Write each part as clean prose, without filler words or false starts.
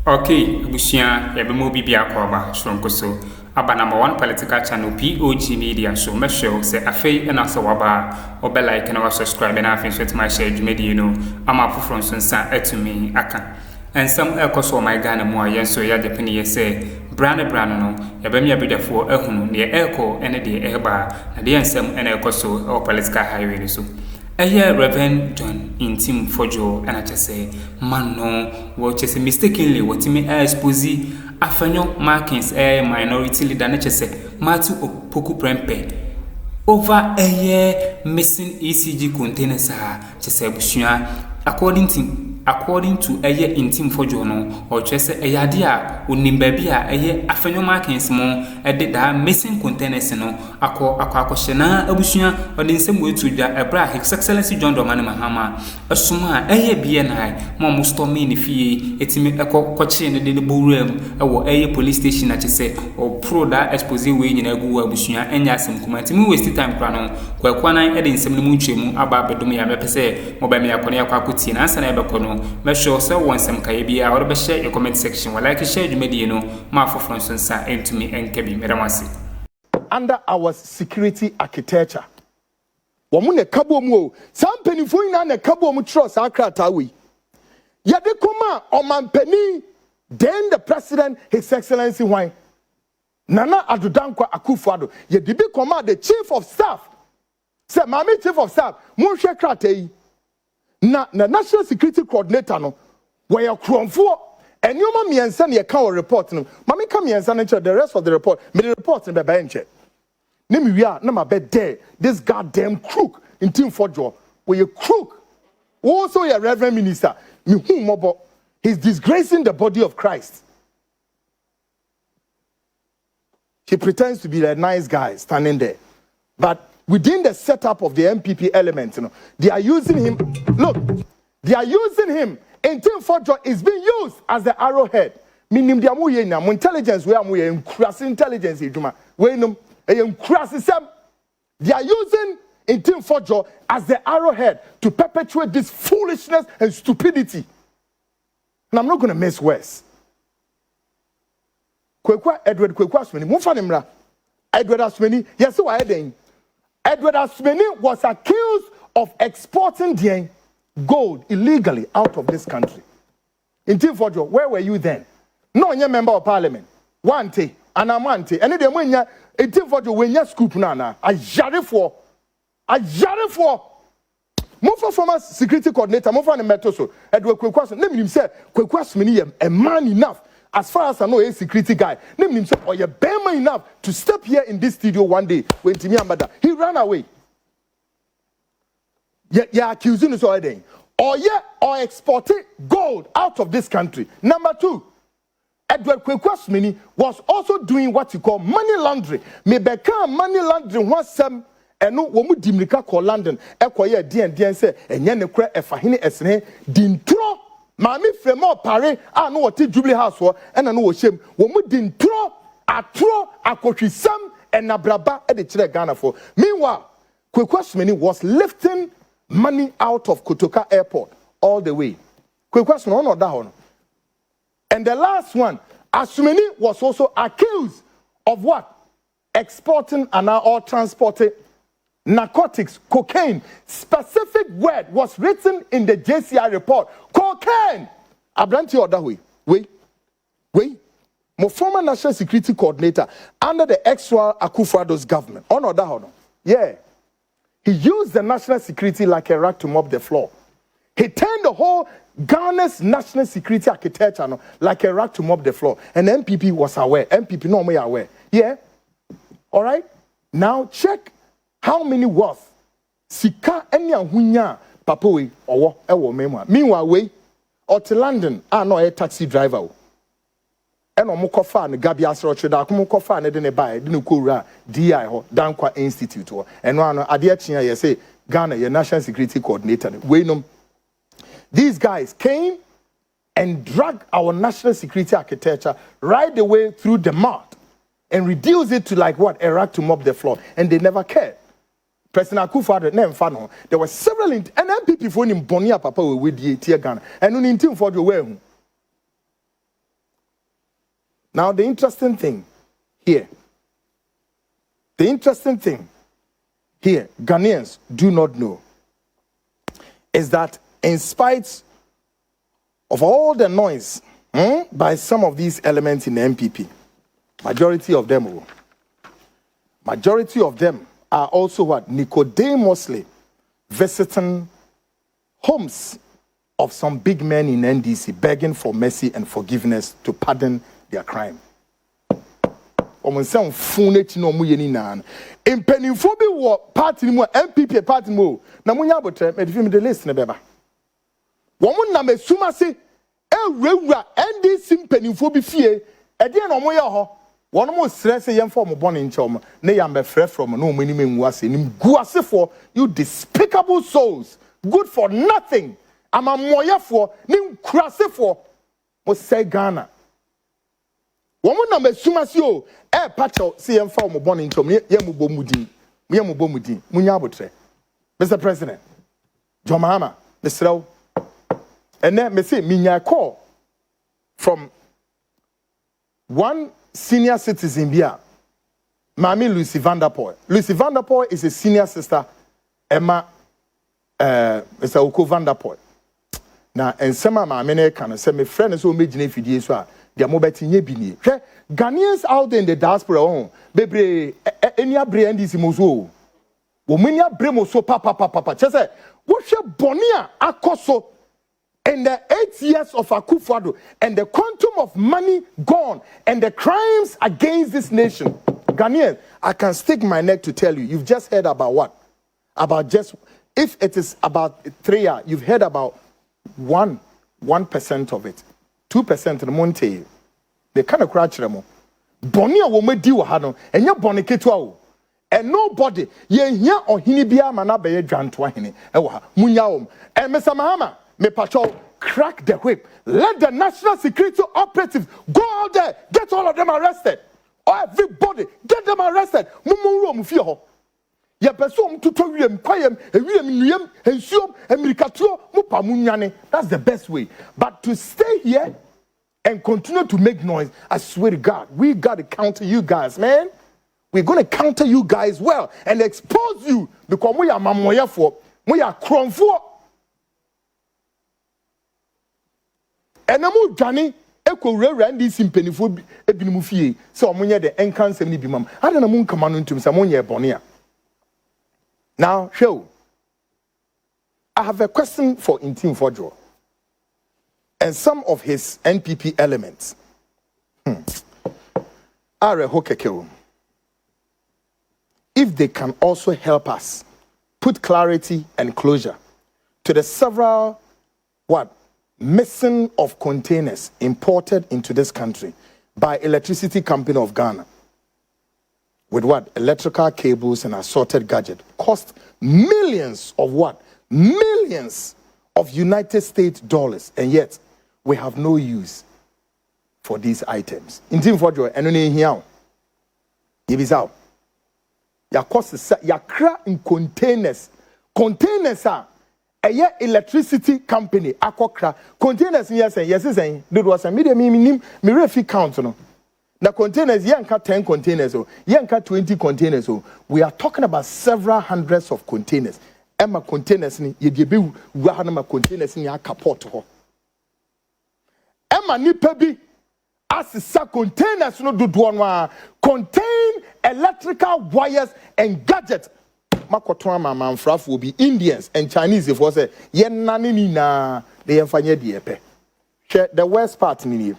Okay, Bushia, Yabemo Bibia Koba, Shronkoso, Aba number 1 political channel POG Media, so make sure say Afenyo and Asawaba, or bell icon or subscribe and Afenyo to my Šh0w Media, I'm up from Sunsan Etumi Aka. And some Elcoso my Ghana more, yes, so ya Japanese say, Brand no, Yabemia Bida for Ehunu, near Elco, and the Eba, and the Ansem and Elcoso or political highway. So. Reverend John Ntim Fojo and I just say man no what just mistakenly what me expose Afenyo markings minority leader na just say Matu Opoku Prempe over a year missing ECG containers just say busua according to a year Ntim Fojo no or just say a yadia unimbabia a year Afenyo markings mo did that missing containers no Shh0w abusuya or in some way to the His Excellency John Domani Mahama asuma BNI mo mustomi ni fie etimi koche ne de buruem ewo police station na say or pro that expose we nyina gu abusuya enya asem kuma ntimi waste time kra no kwakwana e de nsem ne mu ntwemu aba bedum ya mepese mo ba me yakone yakwakuti na ansa na ebekono me sure say wonsem kaye bia or be share your comment section wa like Šh0w Media no ma fofron so nsa entumi enkebi meramase. Under our security architecture. Wamune kabo mu sam penifo ina na kabo mu trust akrata we. Yade koma omampeni then the president His Excellency why Nana Addo Akuffo yede bi koma the chief of staff. Say mami chief of staff mo hwe krata yi. Na national security coordinator no where your kromfo enyoma miensa na ye ka report no mami ka miensa na the rest of the report me the report na be enche. Nimiwia na mabe there this goddamn crook Ntim Fojo where you crook also your reverend minister me who mobo he's disgracing the body of Christ. He pretends to be a nice guy standing there, but within the setup of the MPP element, they are using him. Look, they are using him. Ntim Fojo is being used as the arrowhead. Meaning they are intelligence. We are cross intelligence. They are using Ntim Fojo as the arrowhead to perpetuate this foolishness and stupidity. And I'm not going to mess worse. Edward Asmeni, Mufanimra. Edward Asmeni, yes, why then? Edward Asmeni was accused of exporting gold illegally out of this country. Ntim Fojo, where were you then? No, you're member of parliament. Wante, Anamante, and then when you're Ntim Fojo, when you're scoop nana, a jare for. Move from a security coordinator, move on a metoso. Edward Kwekwaso, name him say, Kwekwaso, a man enough. As far as I know, a security guy. Name him say, or you're better enough to step here in this studio one day when Timmy Ambada. He ran away. You're accusing us already. Or exporting gold out of this country. Number 2, Edward Kwekwaso was also doing what you call money laundering. Mebeka money laundering was some eno wo mu dimrika ko London ekoye dien say enye ne kra efahene esene dintro maami fremo pare a no wote Jubilee House ho ena no wo hyem wo mu dintro atro akotwisam enabraba e de kire Ghana for. Meanwhile, Kwekwaso was lifting money out of Kotoka Airport all the way. Kwekwaso no da ho no. And the last one, Asumeni was also accused of what? Exporting or transporting narcotics, cocaine. Specific word was written in the JCI report. Cocaine. Abranti or that way. Wait. My former national security coordinator under the ex-Akuffo's government. Oh no, that no. Yeah. He used the national security like a rag to mop the floor. He turned the whole Ghana's national security architecture like a rag to mop the floor. And MPP was aware. MPP no more aware. Yeah. All right. Now check how many worth sika enya hunya papa we owo ewo mema. Meanwhile we or to London no a taxi driver. Eno mo kofa ne gabi asroche da ko kofa ne de ne bae de ne kowura DI ho Dankwa Institute ho. Eno ano ade achia ye say Ghana your national security coordinator we nom. These guys came and dragged our national security architecture right the way through the mud and reduced it to like what? A rag to mop the floor. And they never cared. President Akuffo name fano. There were several and MPP for him Bonia Papa with the Ghana. And on Ntim Fojo where Now, the interesting thing here, Ghanaians do not know, is that in spite of all the noise by some of these elements in the MPP, majority of them are also what? Nicodemously visiting homes of some big men in NDC, begging for mercy and forgiveness to pardon their crime. In penifo bi party mu MPP party mu na munya abotre me the list ne beba womun na mesuma se ewura NDC penifo bi fie e de na omoye ho wono mo stress yemfo mo bone nche na ya mbefre from na omani menwu ase nim guasefo, you despicable souls, good for nothing, amamoyefo nim kurasefo mo say Ghana womun na mesuma se o pacho see yemfo mo bone nche yemubomudin munya abotre. Mr. President John Mahama, Mr. And then me say minya call from one senior citizen here, Mami Lucy Vanderpool. Lucy Vanderpool is a senior sister, Emma Mr. Oko Vanderpool. Now, and some of my men can say, my friend is so making if you do so. They are mobile in Yebini. Ghanaians out in the diaspora, baby, any brand is mozo. Wominia bremoso papa. Chese, what's your bonia Akuffo? In the 8 years of Akuffo and the quantum of money gone and the crimes against this nation. Ghanaians, I can stick my neck to tell you, you've just heard about what? About just, if it is about 3 years, you've heard about 1% of it. 2% the monte. They kind of crouch them. Bonia wo me di wo ha no, enya bone ketua. And nobody, ye here or hinibia manabe dwanto hene. Ewo ha. Munya wom. And Mr. Mahama, me patrol, crack the whip. Let the national security operatives go out there, get all of them arrested. Everybody, get them arrested. Mumuro mufie ho. Ye person to wiem kwayem, ewiem nuyem, ensuom, emirikatuo, mupa munyane. That's the best way. But to stay here and continue to make noise, I swear to God, we got to counter you guys, man. We're going to counter you guys well and expose you because we are mamoya for, we are cron for. And I'm Johnny, Echo Randy Simpenifu, Ebinufie, so Munya the Encan 70 Bimam. I don't know moon command to Samonia Bonia. Now, show. I have a question for Ntim Fodjo and some of his NPP elements. If they can also help us put clarity and closure to the several missing of containers imported into this country by Electricity Company of Ghana with electrical cables and assorted gadgets cost millions of millions of United States dollars, and yet we have no use for these items. Ntim Fodjo enone here yebizao ya cost ya cra in containers are electricity company akokra containers yes saying do was a media me refi count no the containers yanka 10 containers or yanka 20 containers. We are talking about several hundreds of containers. Emma containers ni ye be wahanama containers ni akaport ho Emma ni pebi asisa containers no do contain electrical wires and gadgets. Makotoa manfraf will be Indians and Chinese if was a yen nani na the enfanye diepe. Share the worst part in.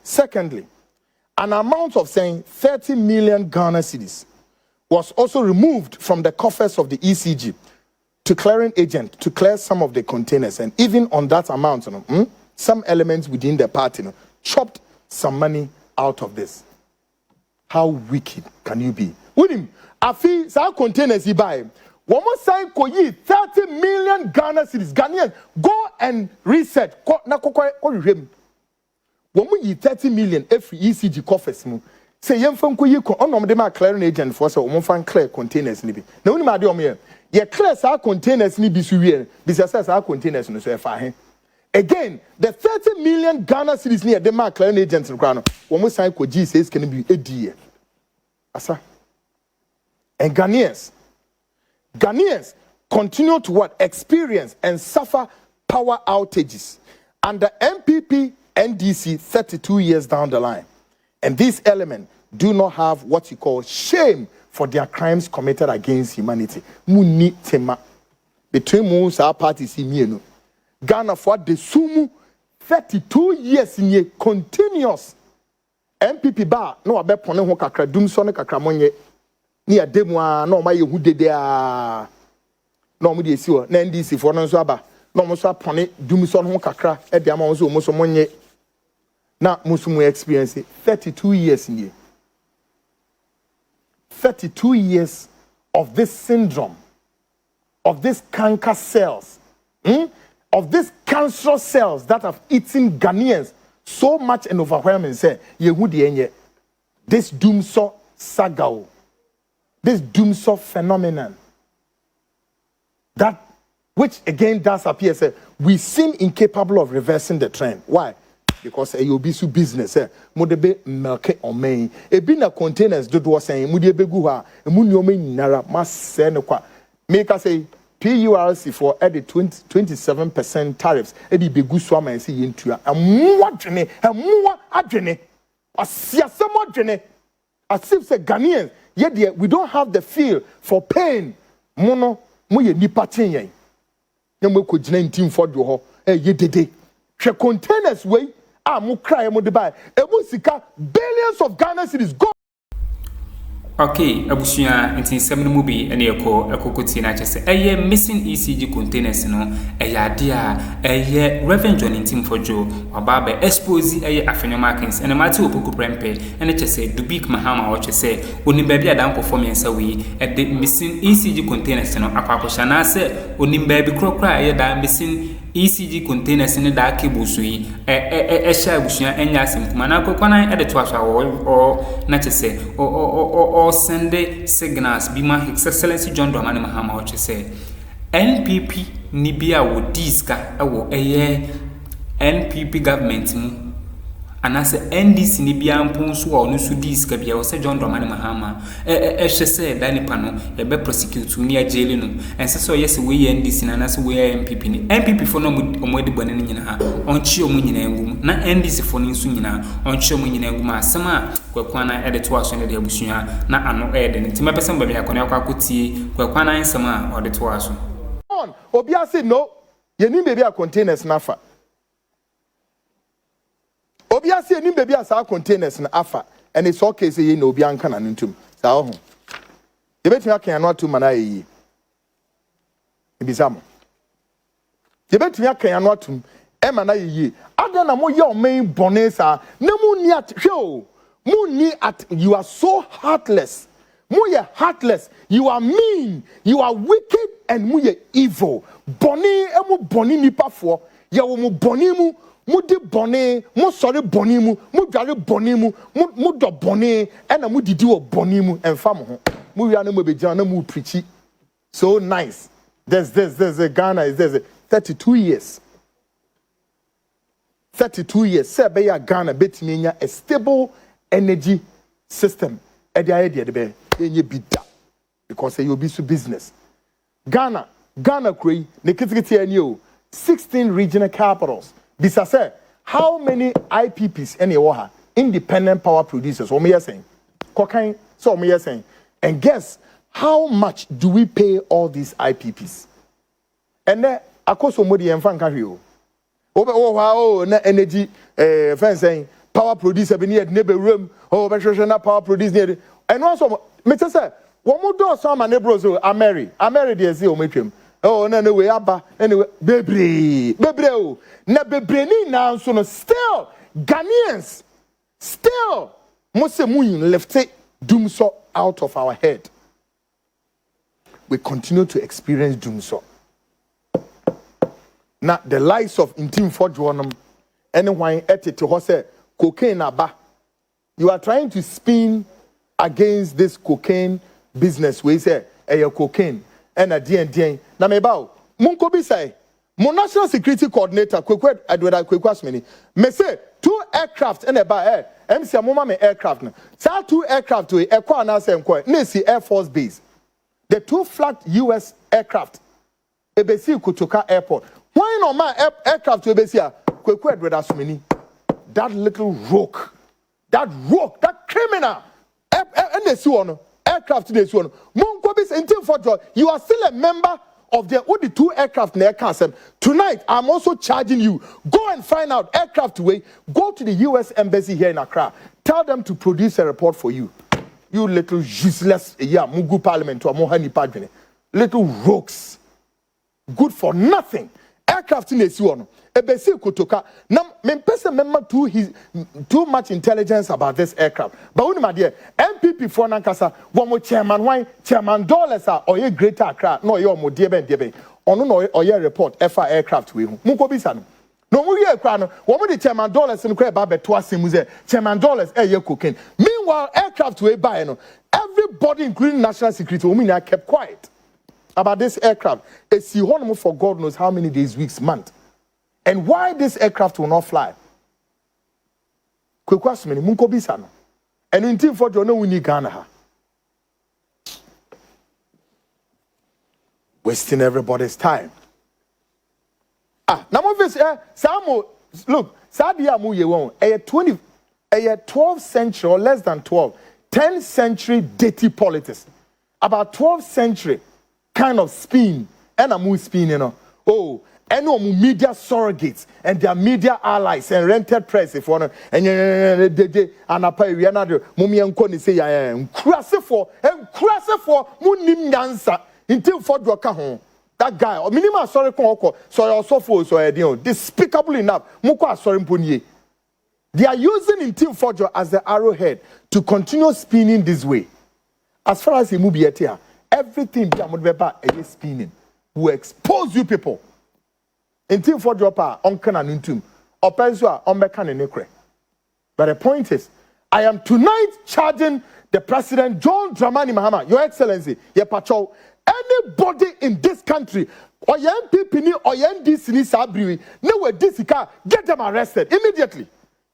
Secondly, an amount of saying 30 million Ghana cedis was also removed from the coffers of the ECG to clearing agent to clear some of the containers, and even on that amount, some elements within the party chopped some money out of this. How wicked can you be? William, afi sa containers you buy. One more sign koyi 30 million Ghana cedis. Ghanaians, go and reset. Na kokoi him. One more 30 million every ECG coffers mu. Say yem fan koyi ko onom de ma clearing agent for so fan clear containers ni bi. Na uni ma de omo ye clear sa containers ni bi su wie. Bi sa containers no so e fa he. Again, the 30 million Ghana cedis near the mark client agents in Grano. When we sign for G says can be a dear. Asa. And Ghanaians continue to what? Experience and suffer power outages under MPP NDC 32 years down the line. And these elements do not have what you call shame for their crimes committed against humanity. Muni tema. Between moons, our parties in Ghana for the sumu 32 years in a continuous MPP bar no abe pone ho kakra dum so ne kakra monye ni ademu a no ma ye hu dede a no mo de esi ho na NDC for no so aba no mo so pone dum so no kakra e de ama so mo so monye na musumu experience 32 years in a 32 years of this syndrome, of these canker cells, of these cancerous cells that have eaten Ghanaians so much and overwhelming. Say, this doomsaw saga, this doomsaw phenomenon, that which again does appear, say, we seem incapable of reversing the trend. Why? Because a yobisu business, modebe milk or main. A bina containers do was saying, Mudiebe guha, a munyomi nara, must send a qua. Make us say PURC for added 27% tariffs, Eddie Begu Swama and see into a more journey, a more adjene, a siasamo journey, as if the Ghanaians, yet we don't have the feel for pain. Mono, muye nipatin. Yamu could Ntim for you, ye did. Containers way. Mu cry mo de buy sika billions of Ghana cedis go. Okay, abusua ntin sem no mu bi ene ekokoti na chese eye missing ECG containers no eye ade a eye Reverend John Ntim fojo oba expose eye Afenyo markings ene mate opoku prempe ene chese dubik Mahama o chese oni ba bia dan performance we e the missing ECG containers no akwakosha na se oni ba bi krokra eye da missing ECG containers in the dark cables we sha abusua enya asim kuma na kokwana e de to asha o na chese o send signals be my His Excellency John Dramani Mahama o chese NPP ni bia wo diska wo NPP government mu anase NDC ni bia mpon so o no su diska bia wo se John Dramani Mahama hwese da nipa no e be prosecute ni ajeli no ense so yes we NDC na anase we MPP ni MPP fo no omodi bone ni nyina ha onchi omu nyina ngum na NDC fo ni nsu nyina onchi omu nyina ngum asema kwakwana ede to aso ne de abusua na ano ede nti mepese mba bia akona akwakotie kwakwana nsema ode to aso on obi ase no ye ni bebi a containers na fa obi ase ni bebi a sa containers na afa and it's okay say ye no obi anka na ntum sa ho ye betimi aka no atu mana yi ebizamo ye betimi aka no atum e mana yi ada na mo ye o main bonesa na mu ni at hwe you are so heartless. Muye heartless. You are mean. You are wicked and muye evil. Boni emu boni nipa fo. Ya wo mu boni mu. Mu di boni. Mu sorry boni mu. Mu dware boni mu. Mu do boni. Ena mu didi wo boni mu. Enfam ho. Mu wi anu mu be jana mu preachy. So nice. There's a Ghana is there's 32 years. 32 years. Say be ya Ghana betimi nya a stable energy system e dey idea dey enye bida because you be so business Ghana kray ne kitikiti ani o 16 regional capitals bisa say how many IPPs any wo independent power producers o me saying kokan so me saying and guess how much do we pay all these IPPs and then akoso modi emfa nka hwe o na energy fan saying power producer be near neighbor room oh na power producer and also me say wo mo do so ma neighbors o ameri dey say o metwem oh na we aba anyway bebre o na bebre ni na so no still Ghanaians still mo se mu left doom so out of our head. We continue to experience doom so. Now the likes of Ntim for Joanam anyone etete ho say cocaine aba. You are trying to spin against this cocaine business. We say, cocaine and a DN. Na me bow. Munko bi say, My national security coordinator, Kwekwe Edward Kwekwasmini, me say 2 aircraft in a bar MC Amoma me aircraft. Say 2 aircraft to Ekwa na se nkwa. Nisi Air Force Base. The 2 flagged US aircraft. Ebesi Kutoka Airport. Why no my aircraft to Ebesi Kwekwe Edward Asmini? That little rogue, that criminal. Aircraft to this one. Munkobis Ntim for joy. You are still a member of the 2 aircraft in the air. Tonight, I'm also charging you. Go and find out aircraft way. Go to the US Embassy here in Accra. Tell them to produce a report for you. You little useless, Mugu Parliament to Amohani Padre. Little rogues. Good for nothing. Aircraft in this one. Ebesi Kutoka. Now, member too much intelligence about this aircraft. But when my dear MPP for Nankasa, one more chairman, why chairman dollars are or greater Accra, no, you're more dear Ben. Or no, or your report, FR aircraft with Mukobisano. No, we are crying. One more the chairman dollars and crab babe twice muse, chairman dollars, you're cooking. Meanwhile, aircraft we buy, everybody, including national security, women are kept quiet about this aircraft. It's you for God knows how many days, weeks, months. And why this aircraft will not fly? Kwekwasmini munkobisano. And Ntim for Jono we need Ghana. Wasting everybody's time. Now this Samo look, Sadia mu ye won. 12th century or less than 12, 10th century dirty politics. About 12th century kind of spin. And a mu spin, you know. Oh, and no media surrogates and their media allies and rented press if one and apa we another mummy and koni say I am crass for munim dancer until for home. That guy or minimum sorry so also for so despicable enough mukwa sorry mpunye. They are using Ntim Forjo as the arrowhead to continue spinning this way. As far as he move here, everything that is spinning will expose you people. Ntim for dropper on Kana Ntim, or Pensua on Mechaninique. But the point is, I am tonight charging the President John Dramani Mahama, Your Excellency, your patrol, anybody in this country, or your MPP or your NDC, nowhere this car, get them arrested immediately.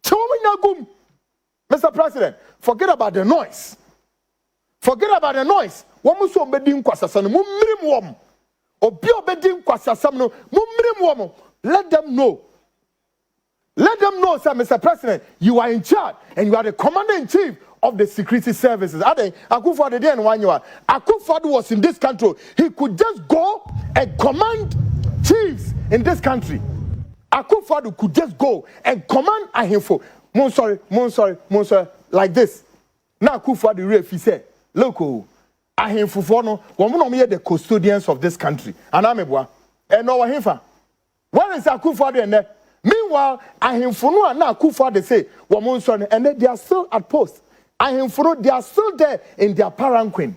Mr. President, forget about the noise. Forget about the noise. Let them know. Let them know, sir, Mr. President, you are in charge and you are the commander-in-chief of the security services. Akuffo the day and 1 year. Akuffo was in this country. He could just go and command chiefs in this country. Akuffo could just go and command Ahimfo. Mon sorry, like this. Now Akuffo the ref, he said, look, Ahimfo no, woman the custodians of this country. And I'm a and no Ahimfa. Where is Akuffo there? Meanwhile, Ahimfo no and Akuffo they say, woman son, and they are still at post. Ahimfo they are still there in their palanquin.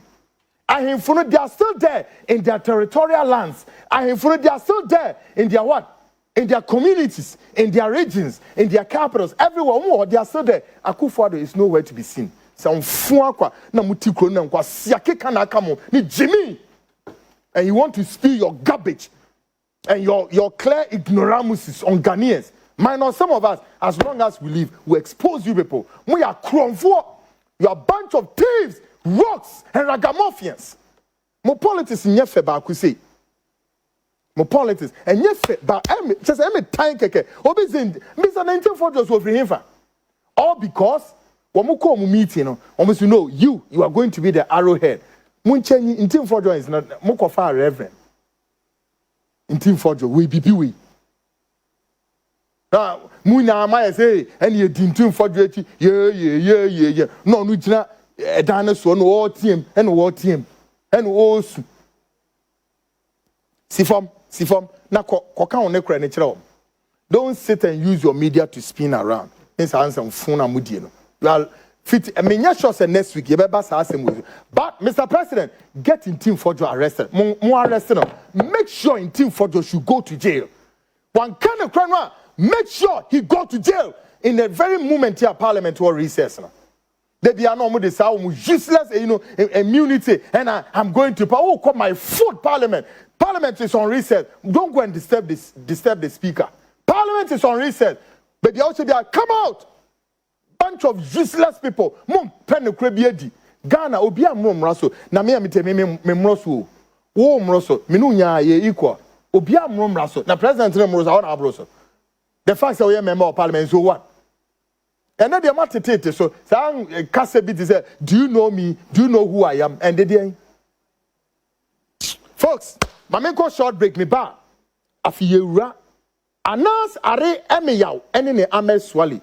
Ahimfo they are still there in their territorial lands. Ahimfo they are still there in their what? In their communities, in their regions, in their capitals, everywhere, they are still there. Akuffo is nowhere to be seen. And you want to spill your garbage and your clear ignoramuses on Ghanaians. Minus some of us, as long as we live, we expose you people. We are cromfo. You are a bunch of thieves, rocks, and ragamuffins. Mo politics in yefe ba say. Mo politics and yefe ba just time keke. Obi zin Mr. 1940 was over him. All because when we come meeting, almost you are going to be the arrowhead. Munchenyi Ntim Forjo is not Mokofa Reverend. Ntim Forjo we be. Now, Muna Maya say, and you Ntim Forjo, yeah. No, Nujina, a dinosaur, no all team, and all team, and all. Sifom, na koka on nekra natural. Don't sit and use your media to spin around. It's answer phone amudino. Well, fit. I mean, yes, sure. Next week, you better but Mr. President, get Ntim Forjo arrested. More arrested. Make sure Ntim Forjo should go to jail. One kind of crime. Make sure he go to jail in the very moment here Parliament will recess. They be no this useless, immunity, and I'm going to call my foot parliament. Parliament is on recess. Don't go and disturb the speaker. Parliament is on recess. But they also be come out. Bunch of useless people. Mum pen the crabby Ghana obia mum raso. Na me mroso. Wo mroso. Minunya ye equal. Obia mum raso. Na president mroso on abroso. The fact that we are member of parliament so what? And then they are so sang Kasebit say, do you know me? Do you know who I am? And they did. Folks, my main short break me back. Afiyewura announce are emeyaw ene ne ameswali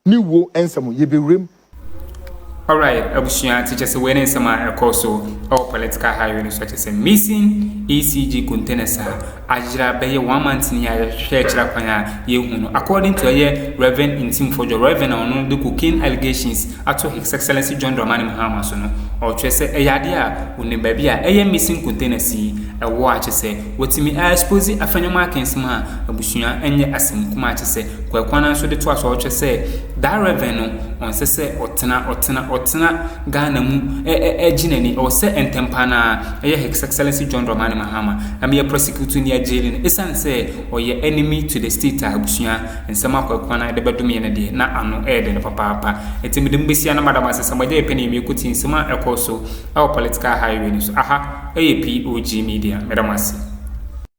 ni wo ensam ye bewrem. All right, abushia teachers when in some also our political highway such as missing ECG containers ajira be 1 month ni ya share kwanya ye hunu according to Reverend Ntim for the Reverend on the cocaine allegations ato His Excellency John Dramani Mahama so no or twese eyade a oni ba bia missing containers yi ewo a chese wotimi expose Afenyo markings ma abushia enye asem kuma a chese kwakwana so de to aso twese that Reverend no on sese otena Ghana mu ejinani o se Ntim na His Excellency John Dramani Mahama am ye prosecute ni jail isan say or ye enemy to the state abushia and some kwakwana de bedumi ne de na ano de papa etimi de mbesi na madam asesa maje peni mi kuti nsema ekoso our political highway so aha POG Media madam asesa